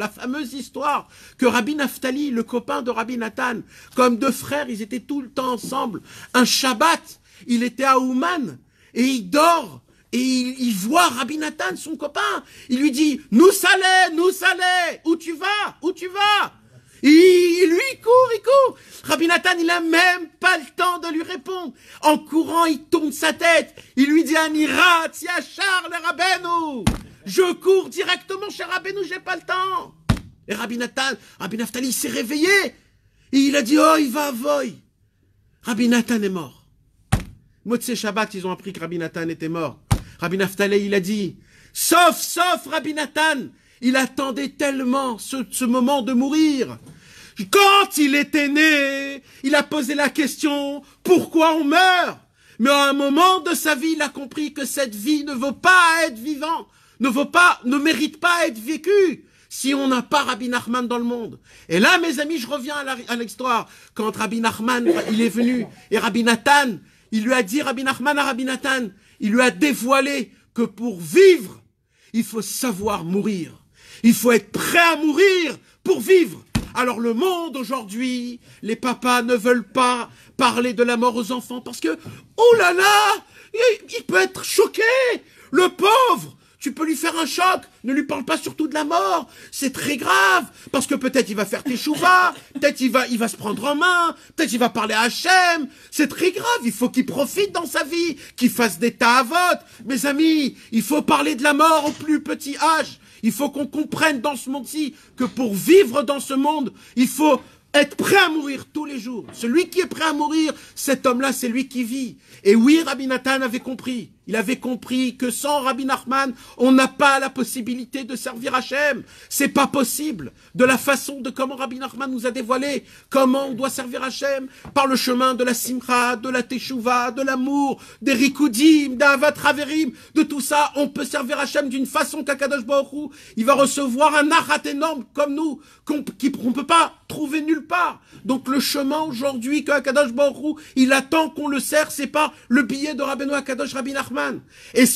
fameuse histoire que Rabbi Naftali, le copain de Rabbi Nathan, comme deux frères, ils étaient tout le temps ensemble. Un Shabbat, il était à Ouman et il dort et il voit Rabbi Nathan, son copain. Il lui dit, nous salé, où tu vas? Et lui, il court. Rabbi Nathan, il a même pas le temps de lui répondre. En courant, il tourne sa tête. Il lui dit, Anirat, Yachar, le Rabbeinu. Je cours directement chez Rabbeinu, j'ai pas le temps. Et Rabbi Naftali, il s'est réveillé. Et il a dit, oh, il va à Voy. Rabbi Nathan est mort. Motzei Shabbat, ils ont appris que Rabbi Nathan était mort. Rabbi Naftali, il a dit, sauf Rabbi Nathan. Il attendait tellement ce moment de mourir. Quand il était né, il a posé la question, pourquoi on meurt? Mais à un moment de sa vie, il a compris que cette vie ne vaut pas être vivant, ne mérite pas être vécue si on n'a pas Rabbi Nachman dans le monde. Et là, mes amis, je reviens à l'histoire. Quand Rabbi Nachman, il est venu, et Rabbi Nathan, il lui a dit, Rabbi Nachman à Rabbi Nathan, il lui a dévoilé que pour vivre, il faut savoir mourir. Il faut être prêt à mourir pour vivre. Alors le monde aujourd'hui, les papas ne veulent pas parler de la mort aux enfants parce que, oh là là, il peut être choqué. Le pauvre, tu peux lui faire un choc. Ne lui parle pas surtout de la mort. C'est très grave parce que peut-être il va faire teshuva, peut-être il va se prendre en main, peut-être il va parler à Hachem. C'est très grave. Il faut qu'il profite dans sa vie, qu'il fasse des ta'avot. Mes amis, il faut parler de la mort au plus petit âge. Il faut qu'on comprenne dans ce monde-ci que pour vivre dans ce monde, il faut être prêt à mourir tous les jours. Celui qui est prêt à mourir, cet homme-là, c'est lui qui vit. Et oui, Rabbi Nathan avait compris. Il avait compris que sans Rabbi Nachman, on n'a pas la possibilité de servir Hachem. C'est pas possible. De la façon de comment Rabbi Nachman nous a dévoilé comment on doit servir Hachem, par le chemin de la simcha, de la teshuva, de l'amour, des rikudim, d'Avat Haverim, de tout ça, on peut servir Hachem d'une façon qu'Akadosh Baruch Hu, il va recevoir un achat énorme comme nous, qu'on peut pas trouver nulle part. Donc le chemin aujourd'hui qu'Akadosh Baruch Hu, il attend qu'on le sert, c'est pas le billet de Rabbeinu Akadosh Rabbi Nachman. Et